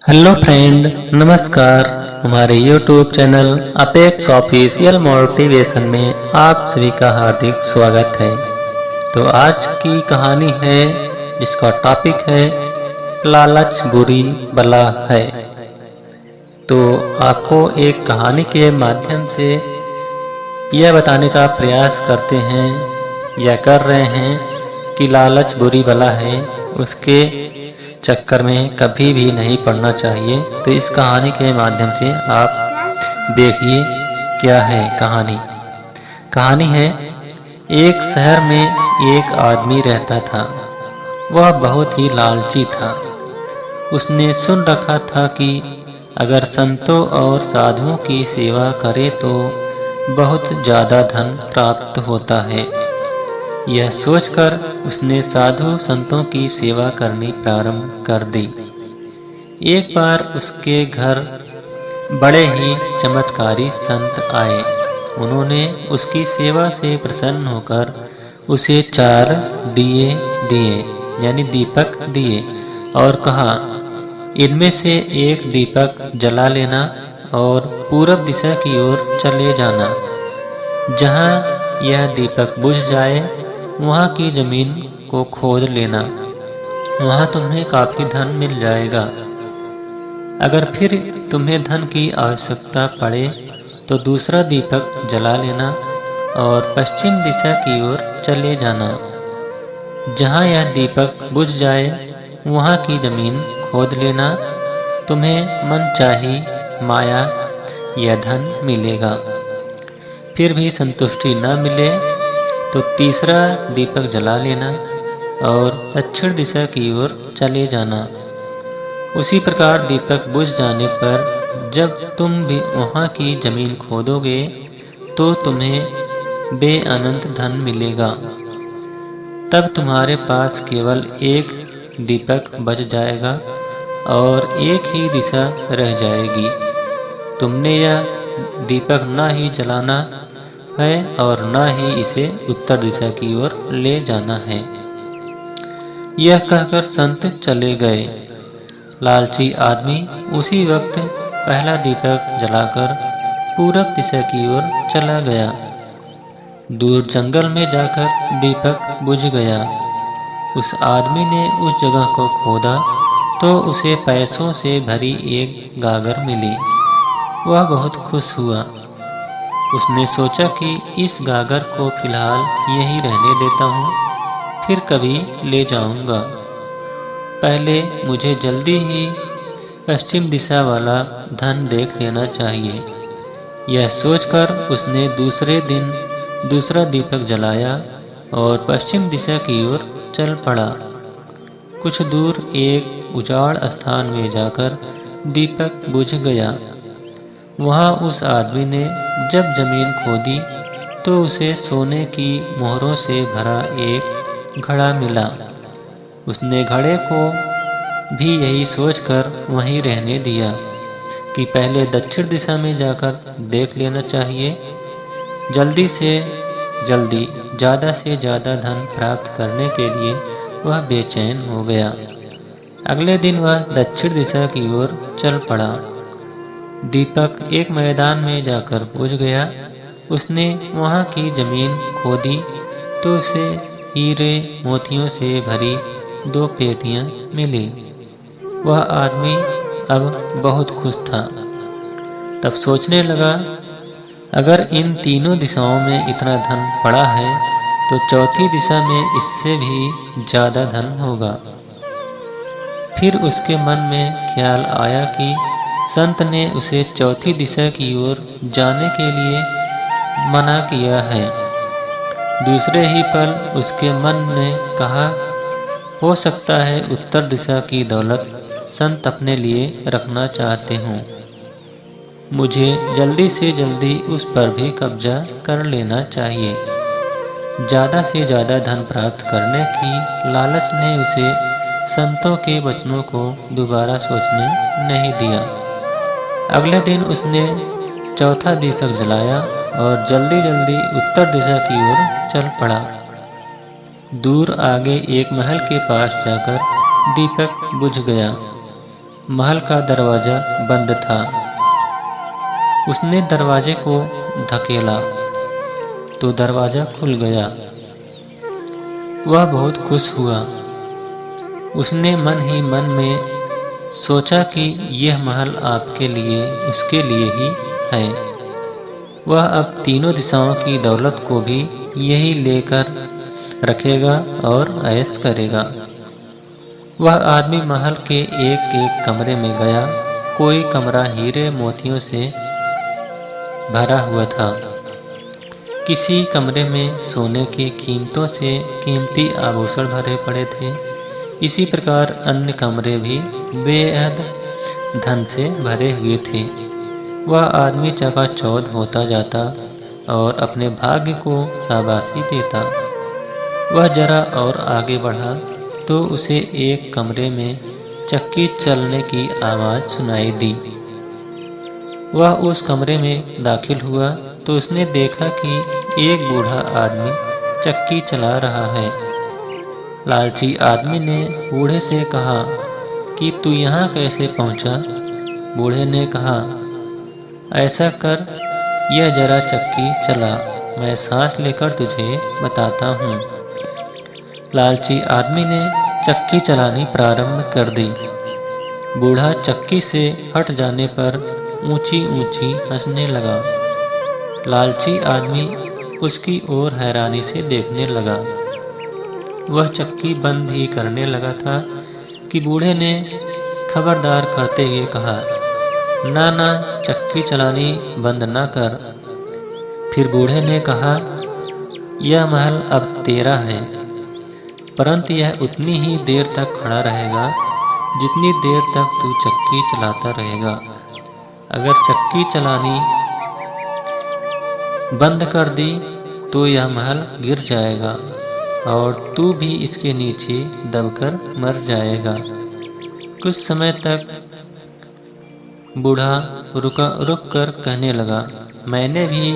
Hello friend, नमस्कार। हमारे YouTube channel apex official motivation में आप सभी का हार्दिक स्वागत है। तो आज की कहानी है जिसका टॉपिक है लालच बुरी बला है। तो आपको एक कहानी के माध्यम से यह बताने का प्रयास करते हैं या कर रहे हैं कि लालच बुरी बला है, उसके चक्कर में कभी भी नहीं पड़ना चाहिए। तो इस कहानी के माध्यम से आप देखिए क्या है कहानी। कहानी है, एक शहर में एक आदमी रहता था। वह बहुत ही लालची था। उसने सुन रखा था कि अगर संतों और साधुओं की सेवा करे तो बहुत ज़्यादा धन प्राप्त होता है। यह सोचकर उसने साधु संतों की सेवा करनी प्रारंभ कर दी। एक बार उसके घर बड़े ही चमत्कारी संत आए। उन्होंने उसकी सेवा से प्रसन्न होकर उसे 4 दिए दिए, यानी दीपक दिए, और कहा, इनमें से एक दीपक जला लेना और पूरब दिशा की ओर चले जाना। जहाँ यह दीपक बुझ जाए वहाँ की जमीन को खोद लेना। वहाँ तुम्हें काफी धन मिल जाएगा। अगर फिर तुम्हें धन की आवश्यकता पड़े तो दूसरा दीपक जला लेना और पश्चिम दिशा की ओर चले जाना। जहाँ यह दीपक बुझ जाए वहाँ की जमीन खोद लेना। तुम्हें मनचाही माया या धन मिलेगा। फिर भी संतुष्टि न मिले तो तीसरा दीपक जला लेना और दक्षिण दिशा की ओर चले जाना। उसी प्रकार दीपक बुझ जाने पर जब तुम भी वहाँ की जमीन खोदोगे तो तुम्हें बेअनंत धन मिलेगा। तब तुम्हारे पास केवल एक दीपक बच जाएगा और एक ही दिशा रह जाएगी। तुमने यह दीपक न ही जलाना है और न ही इसे उत्तर दिशा की ओर ले जाना है। यह कहकर संत चले गए। लालची आदमी उसी वक्त पहला दीपक जलाकर पूरब दिशा की ओर चला गया। दूर जंगल में जाकर दीपक बुझ गया। उस आदमी ने उस जगह को खोदा तो उसे पैसों से भरी एक गागर मिली। वह बहुत खुश हुआ। उसने सोचा कि इस गागर को फिलहाल यहीं रहने देता हूँ, फिर कभी ले जाऊँगा। पहले मुझे जल्दी ही पश्चिम दिशा वाला धन देख लेना चाहिए। यह सोचकर उसने दूसरे दिन दूसरा दीपक जलाया और पश्चिम दिशा की ओर चल पड़ा। कुछ दूर एक उजाड़ स्थान में जाकर दीपक बुझ गया। वहाँ उस आदमी ने जब जमीन खोदी तो उसे सोने की मोहरों से भरा एक घड़ा मिला। उसने घड़े को भी यही सोचकर वहीं रहने दिया कि पहले दक्षिण दिशा में जाकर देख लेना चाहिए। जल्दी से जल्दी ज़्यादा से ज़्यादा धन प्राप्त करने के लिए वह बेचैन हो गया। अगले दिन वह दक्षिण दिशा की ओर चल पड़ा। दीपक एक मैदान में जाकर बुझ गया। उसने वहाँ की जमीन खोदी तो उसे हीरे मोतियों से भरी 2 पेटियाँ मिली। वह आदमी अब बहुत खुश था। तब सोचने लगा, अगर इन तीनों दिशाओं में इतना धन पड़ा है तो चौथी दिशा में इससे भी ज़्यादा धन होगा। फिर उसके मन में ख्याल आया कि संत ने उसे चौथी दिशा की ओर जाने के लिए मना किया है। दूसरे ही पल उसके मन ने कहा, हो सकता है उत्तर दिशा की दौलत संत अपने लिए रखना चाहते हों। मुझे जल्दी से जल्दी उस पर भी कब्जा कर लेना चाहिए। ज़्यादा से ज़्यादा धन प्राप्त करने की लालच ने उसे संतों के वचनों को दोबारा सोचने नहीं दिया। अगले दिन उसने चौथा दीपक जलाया और जल्दी जल्दी उत्तर दिशा की ओर चल पड़ा। दूर आगे एक महल के पास जाकर दीपक बुझ गया। महल का दरवाज़ा बंद था। उसने दरवाजे को धकेला तो दरवाज़ा खुल गया। वह बहुत खुश हुआ। उसने मन ही मन में सोचा कि यह महल आपके लिए, उसके लिए ही है। वह अब तीनों दिशाओं की दौलत को भी यही लेकर रखेगा और ऐश करेगा। वह आदमी महल के एक एक कमरे में गया। कोई कमरा हीरे मोतियों से भरा हुआ था। किसी कमरे में सोने की कीमतों से कीमती आभूषण भरे पड़े थे। इसी प्रकार अन्य कमरे भी बेहद धन से भरे हुए थे। वह आदमी चकाचौंध होता जाता और अपने भाग्य को शाबाशी देता। वह जरा और आगे बढ़ा तो उसे एक कमरे में चक्की चलने की आवाज़ सुनाई दी। वह उस कमरे में दाखिल हुआ तो उसने देखा कि एक बूढ़ा आदमी चक्की चला रहा है। लालची आदमी ने बूढ़े से कहा कि तू यहाँ कैसे पहुँचा? बूढ़े ने कहा, ऐसा कर, यह जरा चक्की चला, मैं सांस लेकर तुझे बताता हूँ। लालची आदमी ने चक्की चलानी प्रारंभ कर दी। बूढ़ा चक्की से हट जाने पर ऊंची ऊंची हंसने लगा। लालची आदमी उसकी ओर हैरानी से देखने लगा। वह चक्की बंद ही करने लगा था कि बूढ़े ने खबरदार करते हुए कहा, ना ना, चक्की चलानी बंद ना कर। फिर बूढ़े ने कहा, यह महल अब तेरा है, परंतु यह उतनी ही देर तक खड़ा रहेगा जितनी देर तक तू चक्की चलाता रहेगा। अगर चक्की चलानी बंद कर दी तो यह महल गिर जाएगा और तू भी इसके नीचे दबकर मर जाएगा। कुछ समय तक बूढ़ा रुक कर कहने लगा, मैंने भी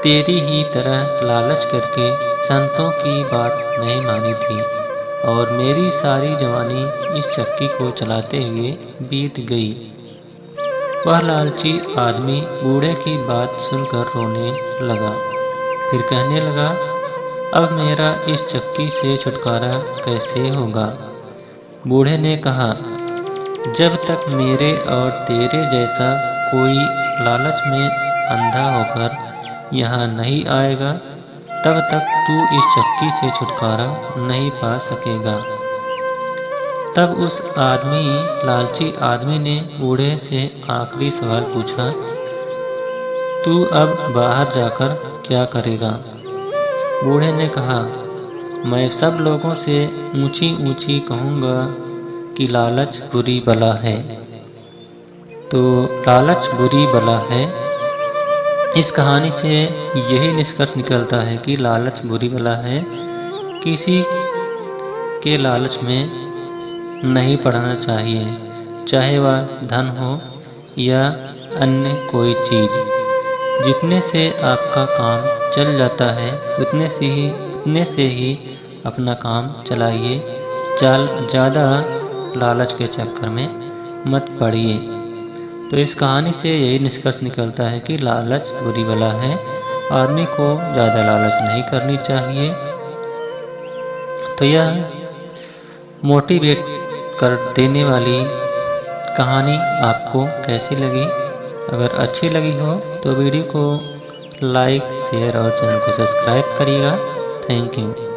तेरी ही तरह लालच करके संतों की बात नहीं मानी थी और मेरी सारी जवानी इस चक्की को चलाते हुए बीत गई। वह लालची आदमी बूढ़े की बात सुनकर रोने लगा। फिर कहने लगा, अब मेरा इस चक्की से छुटकारा कैसे होगा? बूढ़े ने कहा, जब तक मेरे और तेरे जैसा कोई लालच में अंधा होकर यहाँ नहीं आएगा, तब तक तू इस चक्की से छुटकारा नहीं पा सकेगा। तब उस लालची आदमी ने बूढ़े से आखिरी सवाल पूछा, तू अब बाहर जाकर क्या करेगा? बूढ़े ने कहा, मैं सब लोगों से ऊंची ऊंची कहूँगा कि लालच बुरी बला है। तो लालच बुरी बला है, इस कहानी से यही निष्कर्ष निकलता है कि लालच बुरी बला है। किसी के लालच में नहीं पड़ना चाहिए, चाहे वह धन हो या अन्य कोई चीज़। जितने से आपका काम चल जाता है उतने से ही अपना काम चलाइए। ज़्यादा लालच के चक्कर में मत पड़िए। तो इस कहानी से यही निष्कर्ष निकलता है कि लालच बुरी बला है। आदमी को ज़्यादा लालच नहीं करनी चाहिए। तो यह मोटिवेट कर देने वाली कहानी आपको कैसी लगी? अगर अच्छी लगी हो तो वीडियो को लाइक, शेयर और चैनल को सब्सक्राइब करिएगा। Thank you.